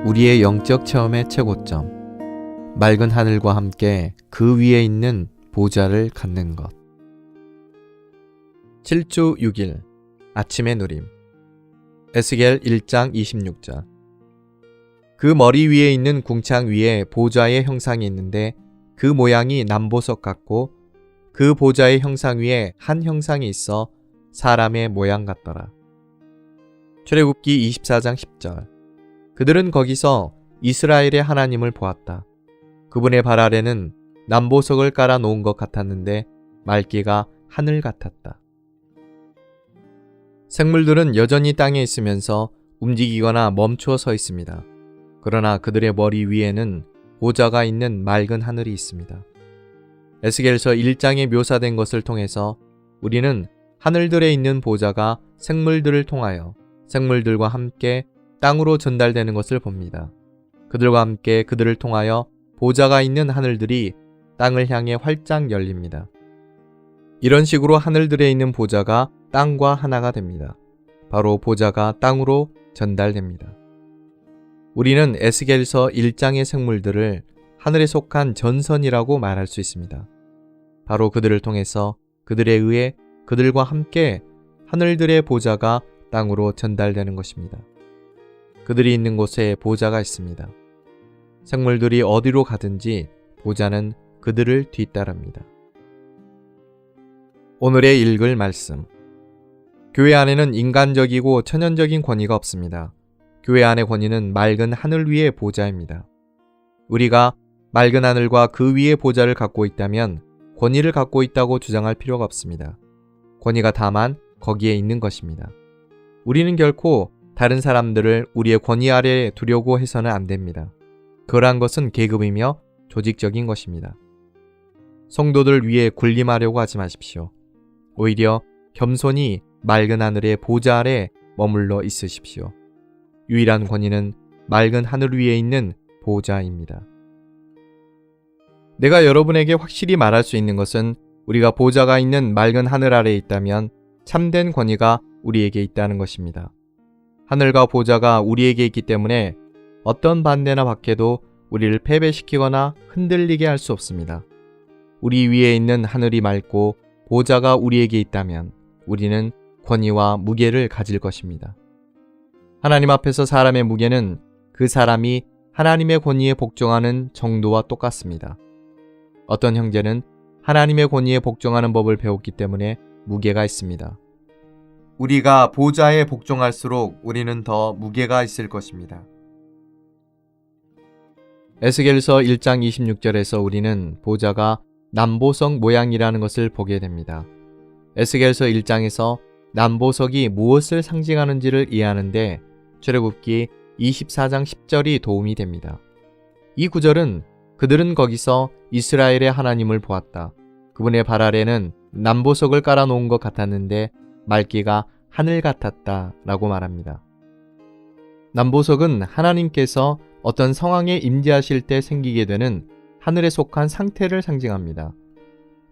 우리의 영적 체험의 최고점, 맑은 하늘과 함께 그 위에 있는 보좌를 갖는 것. 7주 6일 아침의 누림. 에스겔 1장 26절. 그 머리 위에 있는 궁창 위에 보좌의 형상이 있는데 그 모양이 남보석 같고 그 보좌의 형상 위에 한 형상이 있어 사람의 모양 같더라. 출애굽기 24장 10절. 그들은 거기서 이스라엘의 하나님을 보았다. 그분의 발 아래는 남보석을 깔아 놓은 것 같았는데 맑기가 하늘 같았다. 생물들은 여전히 땅에 있으면서 움직이거나 멈추어 서 있습니다. 그러나 그들의 머리 위에는 보좌가 있는 맑은 하늘이 있습니다. 에스겔서 1장에 묘사된 것을 통해서 우리는 하늘들에 있는 보좌가 생물들을 통하여 생물들과 함께 땅으로 전달되는 것을 봅니다. 그들과 함께 그들을 통하여 보좌가 있는 하늘들이 땅을 향해 활짝 열립니다. 이런 식으로 하늘들에 있는 보좌가 땅과 하나가 됩니다. 바로 보좌가 땅으로 전달됩니다. 우리는 에스겔서 1장의 생물들을 하늘에 속한 전선이라고 말할 수 있습니다. 바로 그들을 통해서 그들에 의해 그들과 함께 하늘들의 보좌가 땅으로 전달되는 것입니다. 그들이 있는 곳에 보좌가 있습니다. 생물들이 어디로 가든지 보좌는 그들을 뒤따릅니다. 오늘의 읽을 말씀. 교회 안에는 인간적이고 천연적인 권위가 없습니다. 교회 안의 권위는 맑은 하늘 위의 보좌입니다. 우리가 맑은 하늘과 그 위의 보좌를 갖고 있다면 권위를 갖고 있다고 주장할 필요가 없습니다. 권위가 다만 거기에 있는 것입니다. 우리는 결코 다른 사람들을 우리의 권위 아래에 두려고 해서는 안 됩니다. 그러한 것은 계급이며 조직적인 것입니다. 성도들 위에 군림하려고 하지 마십시오. 오히려 겸손히 맑은 하늘의 보좌 아래 머물러 있으십시오. 유일한 권위는 맑은 하늘 위에 있는 보좌입니다. 내가 여러분에게 확실히 말할 수 있는 것은 우리가 보좌가 있는 맑은 하늘 아래에 있다면 참된 권위가 우리에게 있다는 것입니다. 하늘과 보좌가 우리에게 있기 때문에 어떤 반대나 박해도 우리를 패배시키거나 흔들리게 할 수 없습니다. 우리 위에 있는 하늘이 맑고 보좌가 우리에게 있다면 우리는 권위와 무게를 가질 것입니다. 하나님 앞에서 사람의 무게는 그 사람이 하나님의 권위에 복종하는 정도와 똑같습니다. 어떤 형제는 하나님의 권위에 복종하는 법을 배웠기 때문에 무게가 있습니다. 우리가 보좌에 복종할수록 우리는 더 무게가 있을 것입니다. 에스겔서 1장 26절에서 우리는 보좌가 남보석 모양이라는 것을 보게 됩니다. 에스겔서 1장에서 남보석이 무엇을 상징하는지를 이해하는데 출애굽기 24장 10절이 도움이 됩니다. 이 구절은 그들은 거기서 이스라엘의 하나님을 보았다. 그분의 발 아래는 남보석을 깔아 놓은 것 같았는데 맑기가 하늘 같았다 라고 말합니다. 남보석은 하나님께서 어떤 상황에 임재하실 때 생기게 되는 하늘에 속한 상태를 상징합니다.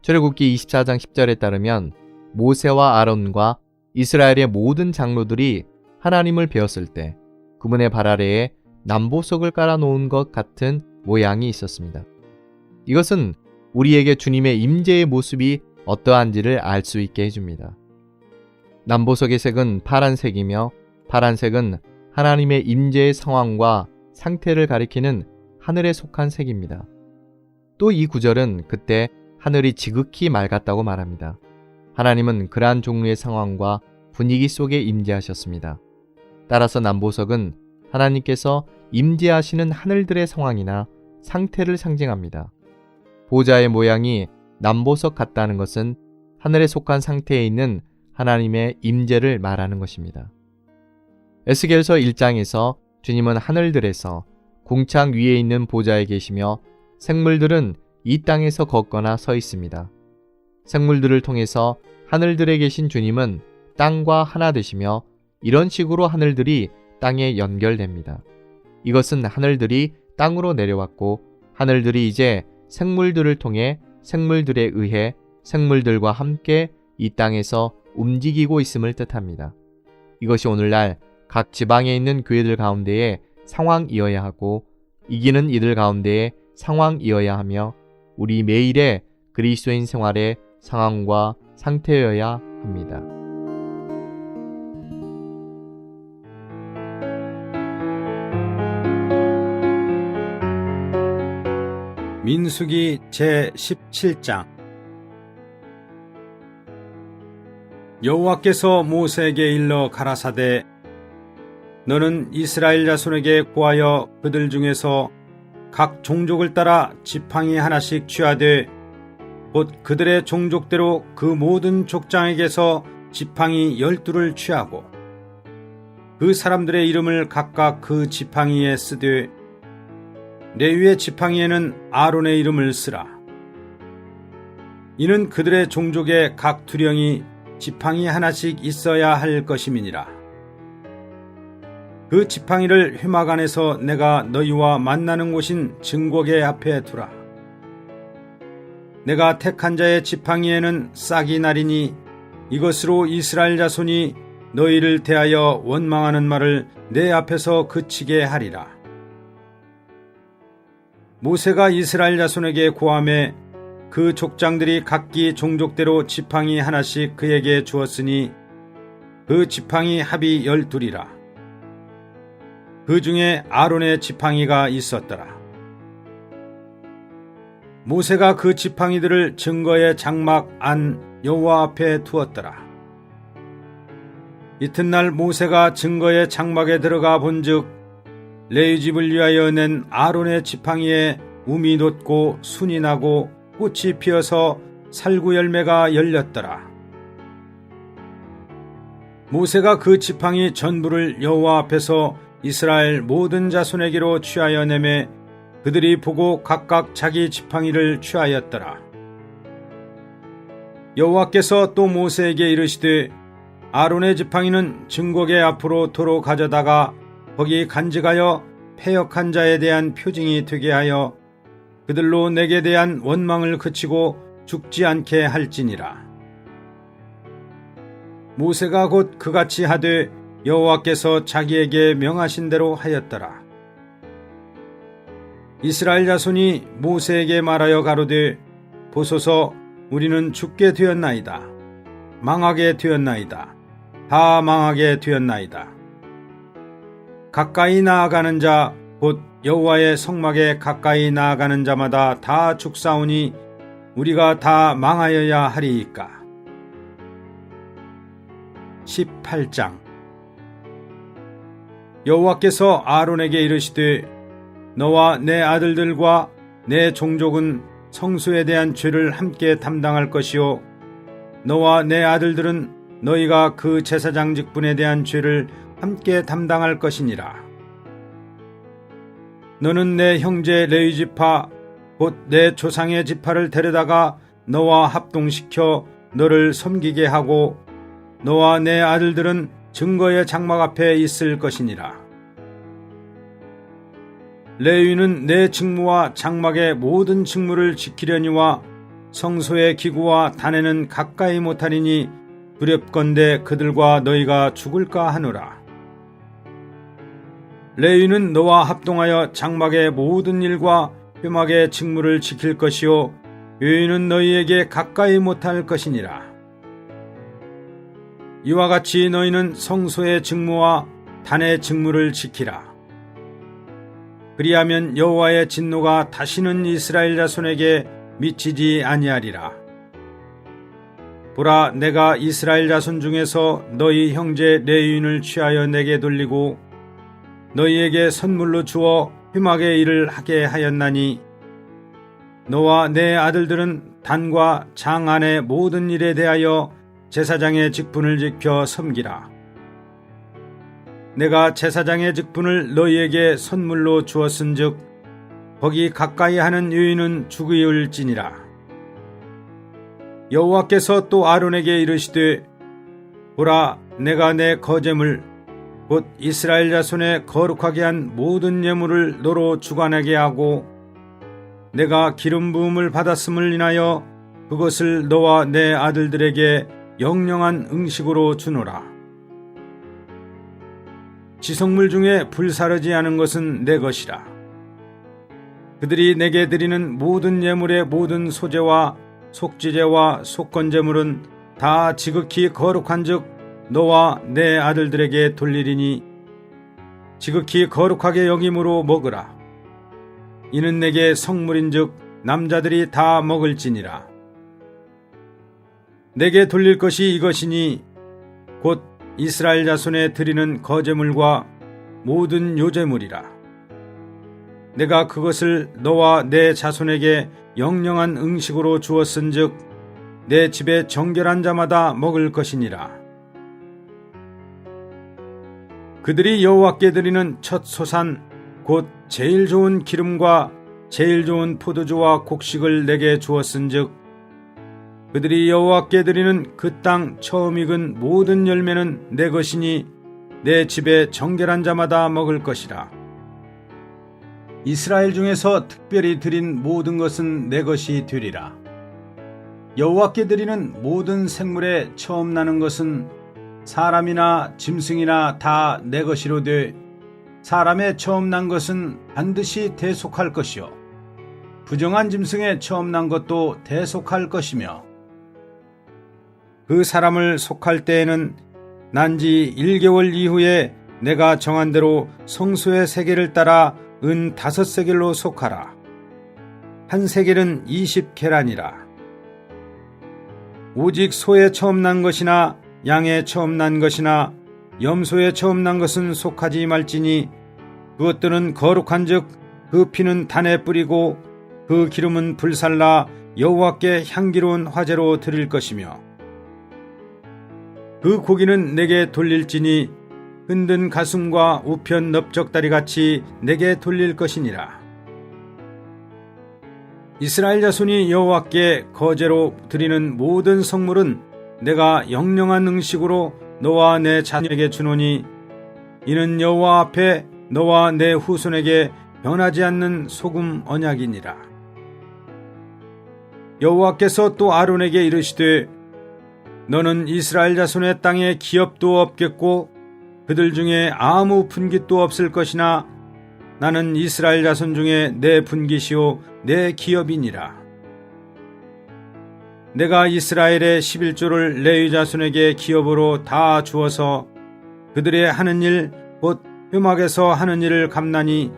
출애굽기 24장 10절에 따르면 모세와 아론과 이스라엘의 모든 장로들이 하나님을 배웠을 때 그분의 발 아래에 남보석을 깔아 놓은 것 같은 모양이 있었습니다. 이것은 우리에게 주님의 임재의 모습이 어떠한지를 알 수 있게 해줍니다. 남보석의 색은 파란색이며 파란색은 하나님의 임재의 상황과 상태를 가리키는 하늘에 속한 색입니다. 또 이 구절은 그때 하늘이 지극히 맑았다고 말합니다. 하나님은 그러한 종류의 상황과 분위기 속에 임재하셨습니다. 따라서 남보석은 하나님께서 임재하시는 하늘들의 상황이나 상태를 상징합니다. 보좌의 모양이 남보석 같다는 것은 하늘에 속한 상태에 있는 하나님의 임재를 말하는 것입니다. 에스겔서 1장에서 주님은 하늘들에서 궁창 위에 있는 보좌에 계시며 생물들은 이 땅에서 걷거나 서 있습니다. 생물들을 통해서 하늘들에 계신 주님은 땅과 하나 되시며 이런 식으로 하늘들이 땅에 연결됩니다. 이것은 하늘들이 땅으로 내려왔고 하늘들이 이제 생물들을 통해 생물들에 의해 생물들과 함께 이 땅에서 움직이고 있음을 뜻합니다. 이것이 오늘날 각 지방에 있는 교회들 가운데의 상황이어야 하고 이기는 이들 가운데의 상황이어야 하며 우리 매일의 그리스도인 생활의 상황과 상태여야 합니다. 민수기 제17장. 여호와께서 모세에게 일러 가라사대 너는 이스라엘 자손에게 고하여 그들 중에서 각 종족을 따라 지팡이 하나씩 취하되 곧 그들의 종족대로 그 모든 족장에게서 지팡이 12를 취하고 그 사람들의 이름을 각각 그 지팡이에 쓰되 레위의 지팡이에는 아론의 이름을 쓰라. 이는 그들의 종족에 각 두령이 지팡이 하나씩 있어야 할 것임이니라. 그 지팡이를 회막 안에서 내가 너희와 만나는 곳인 증거계 앞에 두라. 내가 택한 자의 지팡이에는 싹이 나리니 이것으로 이스라엘 자손이 너희를 대하여 원망하는 말을 내 앞에서 그치게 하리라. 모세가 이스라엘 자손에게 고하매 그 족장들이 각기 종족대로 지팡이 하나씩 그에게 주었으니 그 지팡이 합이 12이라. 그 중에 아론의 지팡이가 있었더라. 모세가 그 지팡이들을 증거의 장막 안 여호와 앞에 두었더라. 이튿날 모세가 증거의 장막에 들어가 본즉 레위 집을 위하여 낸 아론의 지팡이에 움이 돋고 순이 나고 꽃이 피어서 살구 열매가 열렸더라. 모세가 그 지팡이 전부를 여호와 앞에서 이스라엘 모든 자손에게로 취하여 내매 그들이 보고 각각 자기 지팡이를 취하였더라. 여호와께서 또 모세에게 이르시되 아론의 지팡이는 증거계 앞으로 도로 가져다가 거기 간직하여 패역한 자에 대한 표징이 되게 하여 그들로 내게 대한 원망을 그치고 죽지 않게 할지니라. 모세가 곧 그같이 하되 여호와께서 자기에게 명하신 대로 하였더라. 이스라엘 자손이 모세에게 말하여 가로되 보소서 우리는 죽게 되었나이다. 망하게 되었나이다. 다 망하게 되었나이다. 가까이 나아가는 자 곧 여호와의 성막에 가까이 나아가는 자마다 다 죽사오니 우리가 다 망하여야 하리이까. 18장. 여호와께서 아론에게 이르시되 너와 내 아들들과 내 종족은 성소에 대한 죄를 함께 담당할 것이요 너와 내 아들들은 너희가 그 제사장 직분에 대한 죄를 함께 담당할 것이니라. 너는 내 형제 레위 지파 곧 내 조상의 지파를 데려다가 너와 합동시켜 너를 섬기게 하고 너와 내 아들들은 증거의 장막 앞에 있을 것이니라. 레위는 내 직무와 장막의 모든 직무를 지키려니와 성소의 기구와 단에는 가까이 못하리니 두렵건대 그들과 너희가 죽을까 하노라. 레위는 너와 합동하여 장막의 모든 일과 회막의 직무를 지킬 것이요 여인은 너희에게 가까이 못할 것이니라. 이와 같이 너희는 성소의 직무와 단의 직무를 지키라. 그리하면 여호와의 진노가 다시는 이스라엘 자손에게 미치지 아니하리라. 보라, 내가 이스라엘 자손 중에서 너희 형제 레위인을 취하여 내게 돌리고 너희에게 선물로 주어 회막의 일을 하게 하였나니 너와 내 아들들은 단과 장 안의 모든 일에 대하여 제사장의 직분을 지켜 섬기라. 내가 제사장의 직분을 너희에게 선물로 주었은즉 거기 가까이 하는 여인은 죽이울지니라. 여호와께서 또 아론에게 이르시되 보라, 내가 내 거제물 곧 이스라엘 자손의 거룩하게 한 모든 예물을 너로 주관하게 하고 내가 기름 부음을 받았음을 인하여 그것을 너와 내 아들들에게 영영한 음식으로 주노라. 지성물 중에 불사르지 않은 것은 내 것이라. 그들이 내게 드리는 모든 예물의 모든 소제와 속지제와 속건제물은 다 지극히 거룩한즉 너와 내 아들들에게 돌리리니 지극히 거룩하게 여김으로 먹으라. 이는 내게 성물인즉 남자들이 다 먹을지니라. 내게 돌릴 것이 이것이니 곧 이스라엘 자손에 드리는 거제물과 모든 요제물이라. 내가 그것을 너와 내 자손에게 영영한 응식으로 주었은즉 내 집에 정결한 자마다 먹을 것이니라. 그들이 여호와께 드리는 첫 소산 곧 제일 좋은 기름과 제일 좋은 포도주와 곡식을 내게 주었은즉 그들이 여호와께 드리는 그 땅 처음 익은 모든 열매는 내 것이니 내 집에 정결한 자마다 먹을 것이라. 이스라엘 중에서 특별히 드린 모든 것은 내 것이 되리라. 여호와께 드리는 모든 생물에 처음 나는 것은 사람이나 짐승이나 다 내 것이로되 사람의 처음 난 것은 반드시 대속할 것이요 부정한 짐승의 처음 난 것도 대속할 것이며 그 사람을 속할 때에는 난지 1개월 이후에 내가 정한 대로 성소의 세겔을 따라 은 5세겔로 속하라. 한 세겔은 20계란이라. 오직 소의 처음 난 것이나 양의 처음 난 것이나 염소의 처음 난 것은 속하지 말지니 그것들은 거룩한즉 그 피는 단에 뿌리고 그 기름은 불살라 여호와께 향기로운 화제로 드릴 것이며 그 고기는 내게 돌릴지니 흔든 가슴과 우편 넓적다리같이 내게 돌릴 것이니라. 이스라엘 자손이 여호와께 거제로 드리는 모든 성물은 내가 영영한 응식으로 너와 내 자녀에게 주노니 이는 여호와 앞에 너와 내 후손에게 변하지 않는 소금 언약이니라. 여호와께서 또 아론에게 이르시되 너는 이스라엘 자손의 땅에 기업도 없겠고 그들 중에 아무 분깃도 없을 것이나 나는 이스라엘 자손 중에 내 분깃이요 내 기업이니라. 내가 이스라엘의 11조를 레위 자손에게 기업으로 다 주어서 그들의 하는 일 곧 회막에서 하는 일을 갚나니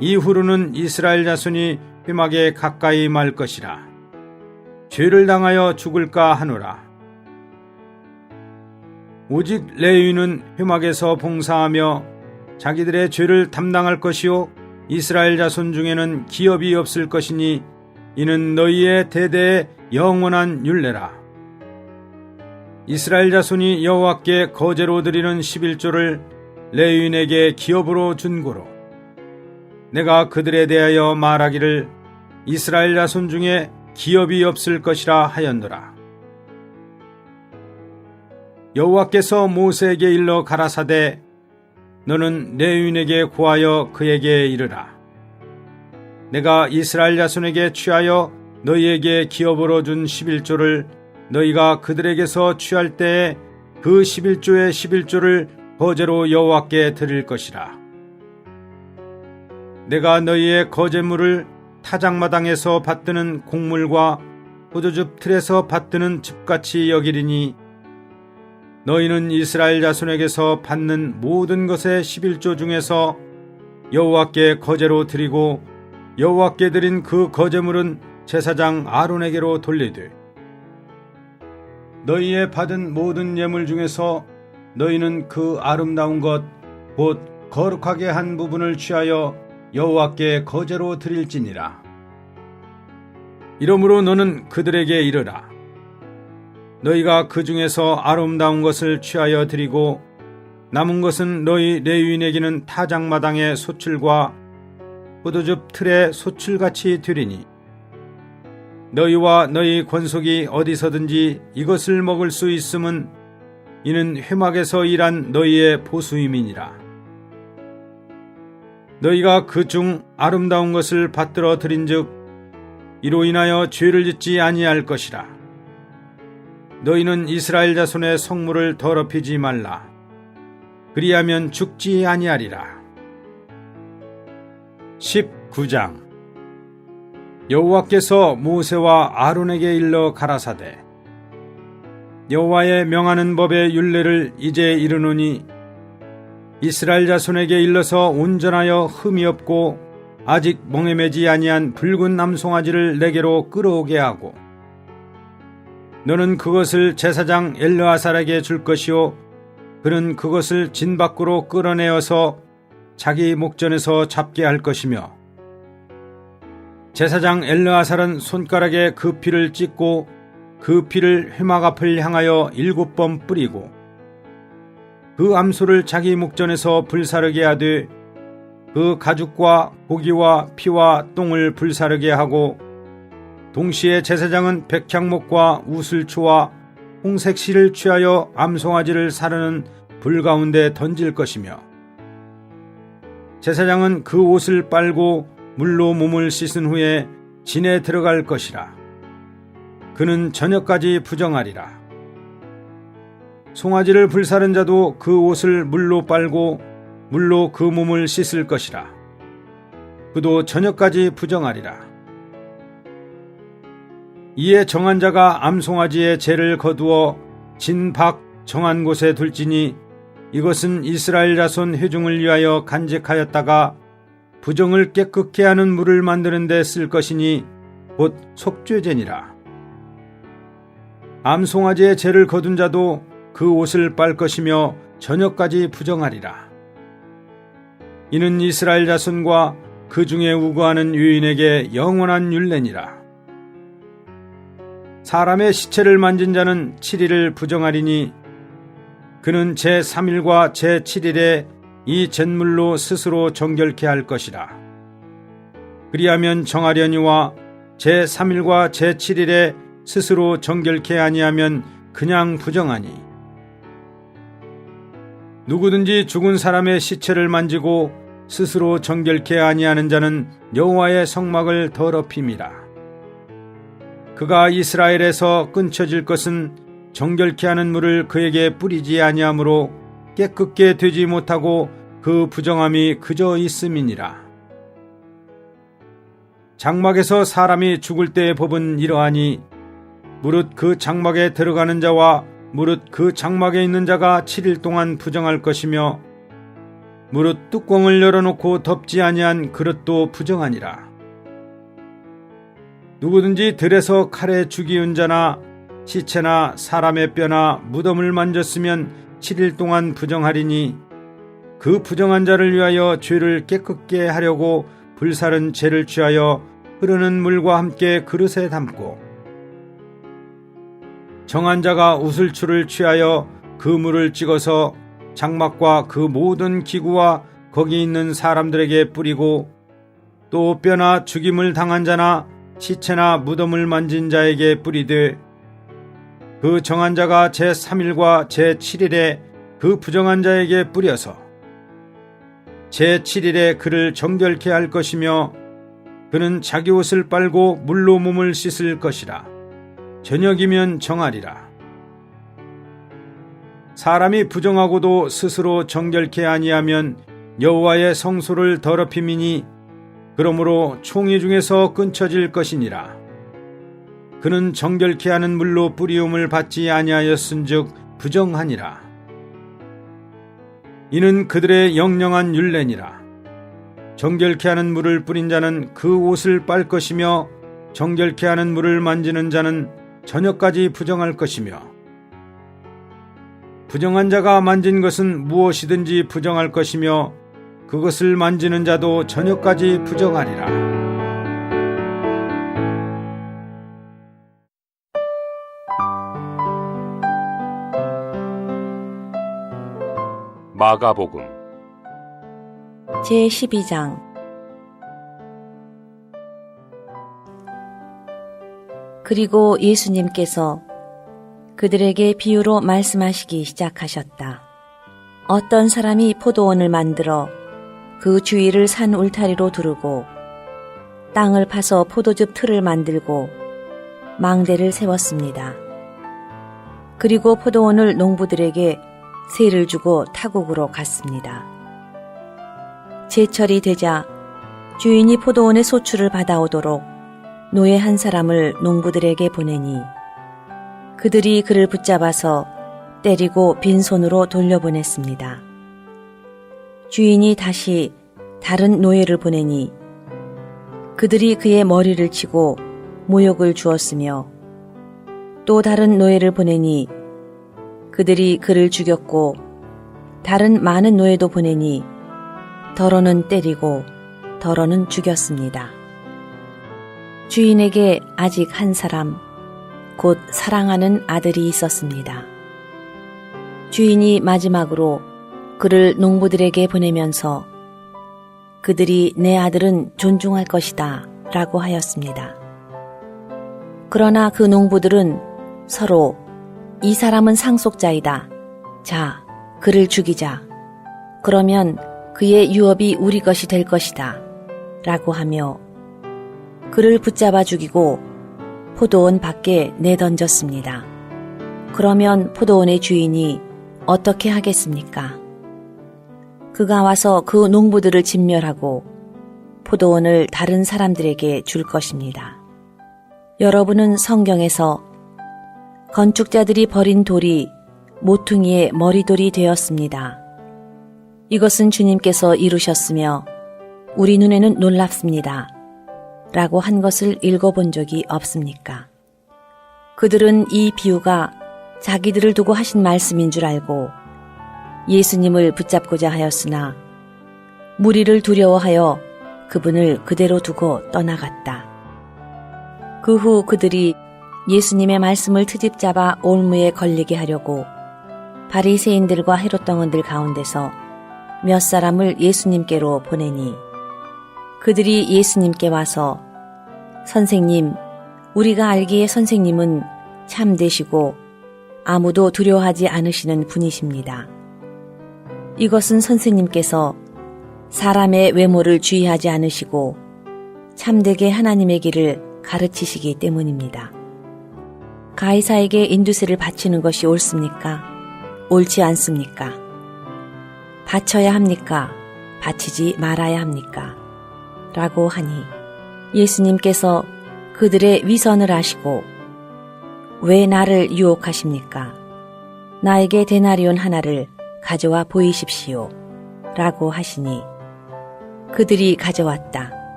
이후로는 이스라엘 자손이 회막에 가까이 말 것이라. 죄를 당하여 죽을까 하노라. 오직 레위는 회막에서 봉사하며 자기들의 죄를 담당할 것이요 이스라엘 자손 중에는 기업이 없을 것이니 이는 너희의 대대의 영원한 율례라. 이스라엘 자손이 여호와께 거제로 드리는 11조를 레위인에게 기업으로 준 고로 내가 그들에 대하여 말하기를 이스라엘 자손 중에 기업이 없을 것이라 하였노라. 여호와께서 모세에게 일러 가라사대 너는 레위인에게 고하여 그에게 이르라. 내가 이스라엘 자손에게 취하여 너희에게 기업으로 준 11조를 너희가 그들에게서 취할 때에 그 11조의 11조를 거제로 여호와께 드릴 것이라. 내가 너희의 거제물을 타작마당에서 받드는 곡물과 포도즙 틀에서 받드는 즙같이 여기리니 너희는 이스라엘 자손에게서 받는 모든 것의 11조 중에서 여호와께 거제로 드리고 여호와께 드린 그 거제물은 제사장 아론에게로 돌리되 너희의 받은 모든 예물 중에서 너희는 그 아름다운 것 곧 거룩하게 한 부분을 취하여 여호와께 거제로 드릴지니라. 이러므로 너는 그들에게 이르라. 너희가 그 중에서 아름다운 것을 취하여 드리고 남은 것은 너희 레위인에게는 타작마당의 소출과 포도즙 틀의 소출같이 되리니 너희와 너희 권속이 어디서든지 이것을 먹을 수 있음은 이는 회막에서 일한 너희의 보수임이니라. 너희가 그 중 아름다운 것을 받들어 드린즉 이로 인하여 죄를 짓지 아니할 것이라. 너희는 이스라엘 자손의 성물을 더럽히지 말라. 그리하면 죽지 아니하리라. 19장. 여호와께서 모세와 아론에게 일러 가라사대 여호와의 명하는 법의 율례를 이제 이르노니 이스라엘 자손에게 일러서 온전하여 흠이 없고 아직 멍에 매지 아니한 붉은 남송아지를 내게로 끌어오게 하고 너는 그것을 제사장 엘르아살에게 줄 것이요 그는 그것을 진 밖으로 끌어내어서 자기 목전에서 잡게 할 것이며 제사장 엘르아살은 손가락에 그 피를 찍고 그 피를 회막 앞을 향하여 7번 뿌리고 그 암소를 자기 목전에서 불사르게 하되 그 가죽과 고기와 피와 똥을 불사르게 하고 동시에 제사장은 백향목과 우슬초와 홍색실을 취하여 암송아지를 사르는 불 가운데 던질 것이며 제사장은 그 옷을 빨고 물로 몸을 씻은 후에 진에 들어갈 것이라. 그는 저녁까지 부정하리라. 송아지를 불사른 자도 그 옷을 물로 빨고 물로 그 몸을 씻을 것이라. 그도 저녁까지 부정하리라. 이에 정한 자가 암송아지의 죄를 거두어 진 밖 정한 곳에 둘지니 이것은 이스라엘 자손 회중을 위하여 간직하였다가 부정을 깨끗게 하는 물을 만드는 데 쓸 것이니 곧 속죄제니라. 암송아지의 죄를 거둔 자도 그 옷을 빨 것이며 저녁까지 부정하리라. 이는 이스라엘 자손과 그 중에 우거하는 유인에게 영원한 율례니라. 사람의 시체를 만진 자는 7일을 부정하리니 그는 제3일과 제7일에 이 잿물로 스스로 정결케 할 것이라. 그리하면 정하려니와 제3일과 제7일에 스스로 정결케 아니하면 그냥 부정하니 누구든지 죽은 사람의 시체를 만지고 스스로 정결케 아니하는 자는 여호와의 성막을 더럽힘이라. 그가 이스라엘에서 끊쳐질 것은 정결케 하는 물을 그에게 뿌리지 아니하므로 깨끗게 되지 못하고 그 부정함이 그저 있음이니라. 장막에서 사람이 죽을 때의 법은 이러하니 무릇 그 장막에 들어가는 자와 무릇 그 장막에 있는 자가 7일 동안 부정할 것이며 무릇 뚜껑을 열어놓고 덮지 아니한 그릇도 부정하니라. 누구든지 들에서 칼에 죽이운 자나 시체나 사람의 뼈나 무덤을 만졌으면 7일 동안 부정하리니 그 부정한 자를 위하여 죄를 깨끗게 하려고 불사른 재를 취하여 흐르는 물과 함께 그릇에 담고 정한 자가 우슬추를 취하여 그 물을 찍어서 장막과 그 모든 기구와 거기 있는 사람들에게 뿌리고 또 뼈나 죽임을 당한 자나 시체나 무덤을 만진 자에게 뿌리되 그 정한 자가 제3일과 제7일에 그 부정한 자에게 뿌려서 제7일에 그를 정결케 할 것이며 그는 자기 옷을 빨고 물로 몸을 씻을 것이라. 저녁이면 정하리라. 사람이 부정하고도 스스로 정결케 아니하면 여호와의 성소를 더럽힘이니 그러므로 총회 중에서 끊쳐질 것이니라. 그는 정결케 하는 물로 뿌리움을 받지 아니하였은즉 부정하니라. 이는 그들의 영영한 율례니라. 정결케 하는 물을 뿌린 자는 그 옷을 빨 것이며 정결케 하는 물을 만지는 자는 저녁까지 부정할 것이며 부정한 자가 만진 것은 무엇이든지 부정할 것이며 그것을 만지는 자도 저녁까지 부정하리라. 마가복음 제12장. 그리고 예수님께서 그들에게 비유로 말씀하시기 시작하셨다. 어떤 사람이 포도원을 만들어 그 주위를 산 울타리로 두르고 땅을 파서 포도즙 틀을 만들고 망대를 세웠습니다. 그리고 포도원을 농부들에게 세를 주고 타국으로 갔습니다. 제철이 되자 주인이 포도원의 소출을 받아오도록 노예 한 사람을 농부들에게 보내니 그들이 그를 붙잡아서 때리고 빈손으로 돌려보냈습니다. 주인이 다시 다른 노예를 보내니 그들이 그의 머리를 치고 모욕을 주었으며 또 다른 노예를 보내니 그들이 그를 죽였고 다른 많은 노예도 보내니 더러는 때리고 더러는 죽였습니다. 주인에게 아직 한 사람, 곧 사랑하는 아들이 있었습니다. 주인이 마지막으로 그를 농부들에게 보내면서 그들이 내 아들은 존중할 것이다 라고 하였습니다. 그러나 그 농부들은 서로 이 사람은 상속자이다. 자, 그를 죽이자. 그러면 그의 유업이 우리 것이 될 것이다. 라고 하며 그를 붙잡아 죽이고 포도원 밖에 내던졌습니다. 그러면 포도원의 주인이 어떻게 하겠습니까? 그가 와서 그 농부들을 진멸하고 포도원을 다른 사람들에게 줄 것입니다. 여러분은 성경에서 건축자들이 버린 돌이 모퉁이의 머리돌이 되었습니다. 이것은 주님께서 이루셨으며 우리 눈에는 놀랍습니다. 라고 한 것을 읽어본 적이 없습니까? 그들은 이 비유가 자기들을 두고 하신 말씀인 줄 알고 예수님을 붙잡고자 하였으나 무리를 두려워하여 그분을 그대로 두고 떠나갔다. 그 후 그들이 예수님의 말씀을 트집잡아 올무에 걸리게 하려고 바리새인들과 헤롯 당원들 가운데서 몇 사람을 예수님께로 보내니 그들이 예수님께 와서 선생님, 우리가 알기에 선생님은 참되시고 아무도 두려워하지 않으시는 분이십니다. 이것은 선생님께서 사람의 외모를 주의하지 않으시고 참되게 하나님의 길을 가르치시기 때문입니다. 가이사에게 인두세를 바치는 것이 옳습니까? 옳지 않습니까? 바쳐야 합니까? 바치지 말아야 합니까? 라고 하니 예수님께서 그들의 위선을 아시고 왜 나를 유혹하십니까? 나에게 데나리온 하나를 가져와 보이십시오. 라고 하시니 그들이 가져왔다.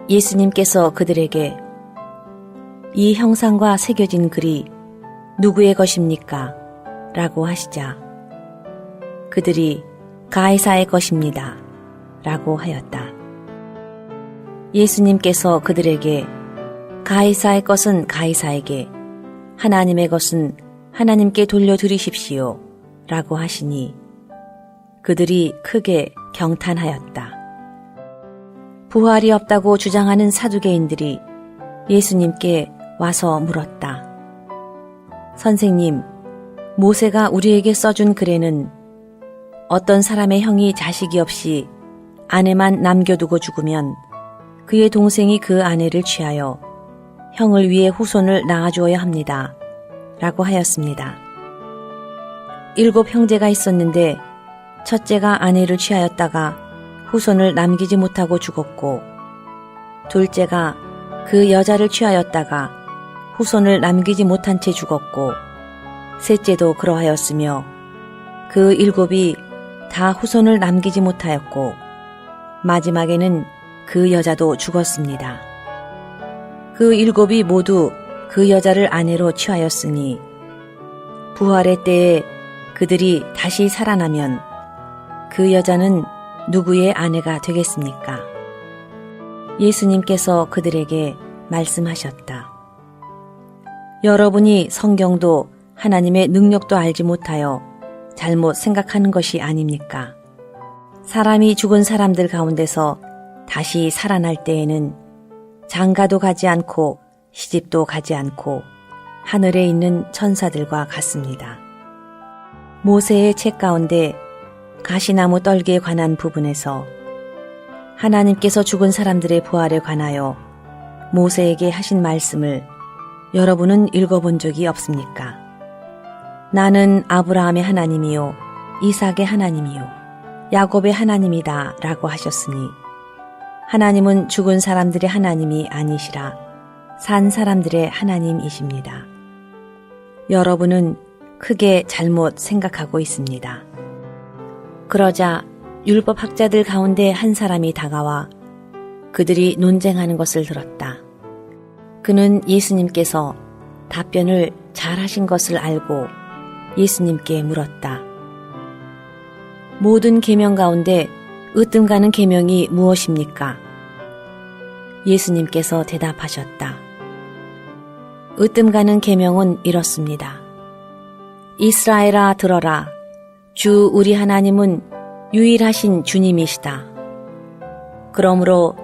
예수님께서 그들에게 이 형상과 새겨진 글이 누구의 것입니까? 라고 하시자 그들이 가이사의 것입니다. 라고 하였다. 예수님께서 그들에게 가이사의 것은 가이사에게 하나님의 것은 하나님께 돌려드리십시오. 라고 하시니 그들이 크게 경탄하였다. 부활이 없다고 주장하는 사두개인들이 예수님께 와서 물었다. 선생님, 모세가 우리에게 써준 글에는 어떤 사람의 형이 자식이 없이 아내만 남겨두고 죽으면 그의 동생이 그 아내를 취하여 형을 위해 후손을 낳아주어야 합니다. 라고 하였습니다. 7 형제가 있었는데 첫째가 아내를 취하였다가 후손을 남기지 못하고 죽었고 둘째가 그 여자를 취하였다가 후손을 남기지 못한 채 죽었고 셋째도 그러하였으며 그 7이 다 후손을 남기지 못하였고 마지막에는 그 여자도 죽었습니다. 그 7이 모두 그 여자를 아내로 취하였으니 부활의 때에 그들이 다시 살아나면 그 여자는 누구의 아내가 되겠습니까? 예수님께서 그들에게 말씀하셨다. 여러분이 성경도 하나님의 능력도 알지 못하여 잘못 생각하는 것이 아닙니까? 사람이 죽은 사람들 가운데서 다시 살아날 때에는 장가도 가지 않고 시집도 가지 않고 하늘에 있는 천사들과 같습니다. 모세의 책 가운데 가시나무 떨기에 관한 부분에서 하나님께서 죽은 사람들의 부활에 관하여 모세에게 하신 말씀을 여러분은 읽어본 적이 없습니까? 나는 아브라함의 하나님이요 이삭의 하나님이요 야곱의 하나님이다 라고 하셨으니 하나님은 죽은 사람들의 하나님이 아니시라 산 사람들의 하나님이십니다. 여러분은 크게 잘못 생각하고 있습니다. 그러자 율법학자들 가운데 한 사람이 다가와 그들이 논쟁하는 것을 들었다. 그는 예수님께서 답변을 잘하신 것을 알고 예수님께 물었다. 모든 계명 가운데 으뜸가는 계명이 무엇입니까? 예수님께서 대답하셨다. 으뜸가는 계명은 이렇습니다. 이스라엘아 들어라. 주 우리 하나님은 유일하신 주님이시다. 그러므로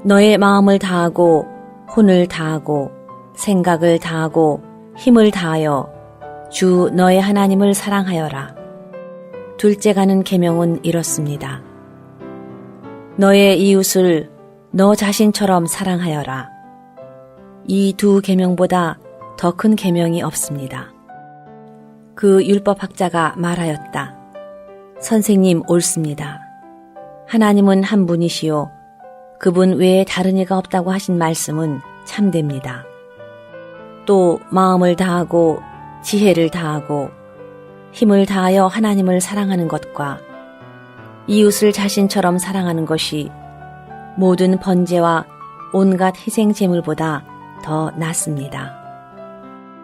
너의 마음을 다하고 혼을 다하고 생각을 다하고 힘을 다하여 주 너의 하나님을 사랑하여라. 둘째 가는 계명은 이렇습니다. 너의 이웃을 너 자신처럼 사랑하여라. 이 두 계명보다 더 큰 계명이 없습니다. 그 율법학자가 말하였다. 선생님 옳습니다. 하나님은 한 분이시요 그분 외에 다른 이가 없다고 하신 말씀은 참됩니다. 또 마음을 다하고 지혜를 다하고 힘을 다하여 하나님을 사랑하는 것과 이웃을 자신처럼 사랑하는 것이 모든 번제와 온갖 희생 제물보다 더 낫습니다.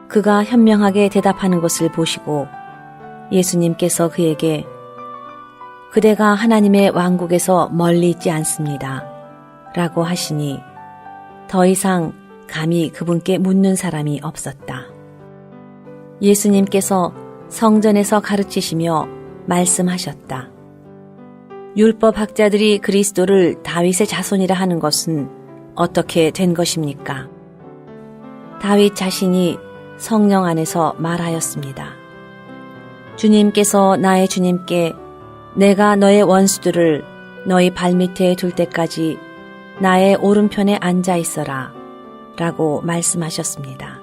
그가 현명하게 대답하는 것을 보시고 예수님께서 그에게 그대가 하나님의 왕국에서 멀리 있지 않습니다. 라고 하시니 더 이상 감히 그분께 묻는 사람이 없었다. 예수님께서 성전에서 가르치시며 말씀하셨다. 율법학자들이 그리스도를 다윗의 자손이라 하는 것은 어떻게 된 것입니까? 다윗 자신이 성령 안에서 말하였습니다. 주님께서 나의 주님께 내가 너의 원수들을 너희 발밑에 둘 때까지 나의 오른편에 앉아 있어라 라고 말씀하셨습니다.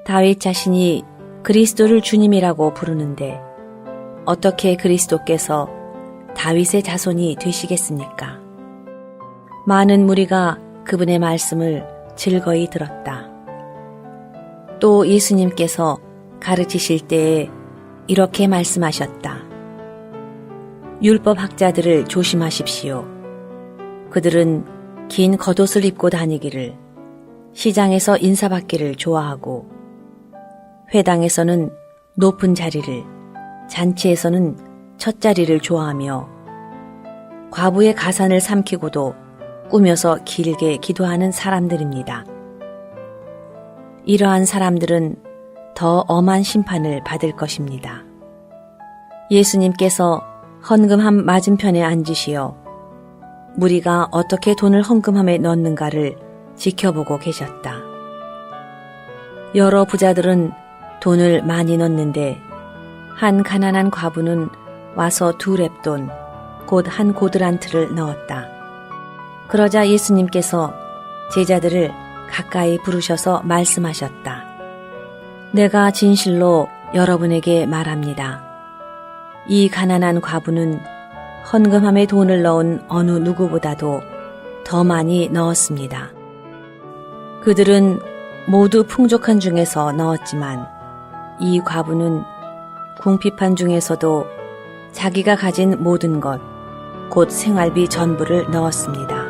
다윗 자신이 그리스도를 주님이라고 부르는데 어떻게 그리스도께서 다윗의 자손이 되시겠습니까? 많은 무리가 그분의 말씀을 즐거이 들었다. 또 예수님께서 가르치실 때에 이렇게 말씀하셨다. 율법학자들을 조심하십시오. 그들은 긴 겉옷을 입고 다니기를, 시장에서 인사받기를 좋아하고, 회당에서는 높은 자리를, 잔치에서는 첫 자리를 좋아하며, 과부의 가산을 삼키고도 꾸며서 길게 기도하는 사람들입니다. 이러한 사람들은 더 엄한 심판을 받을 것입니다. 예수님께서 헌금함 맞은편에 앉으시어 무리가 어떻게 돈을 헌금함에 넣는가를 지켜보고 계셨다. 여러 부자들은 돈을 많이 넣는데 한 가난한 과부는 와서 2렙돈, 곧 한 고드란트를 넣었다. 그러자 예수님께서 제자들을 가까이 부르셔서 말씀하셨다. 내가 진실로 여러분에게 말합니다. 이 가난한 과부는 헌금함에 돈을 넣은 어느 누구보다도 더 많이 넣었습니다. 그들은 모두 풍족한 중에서 넣었지만 이 과부는 궁핍한 중에서도 자기가 가진 모든 것, 곧 생활비 전부를 넣었습니다.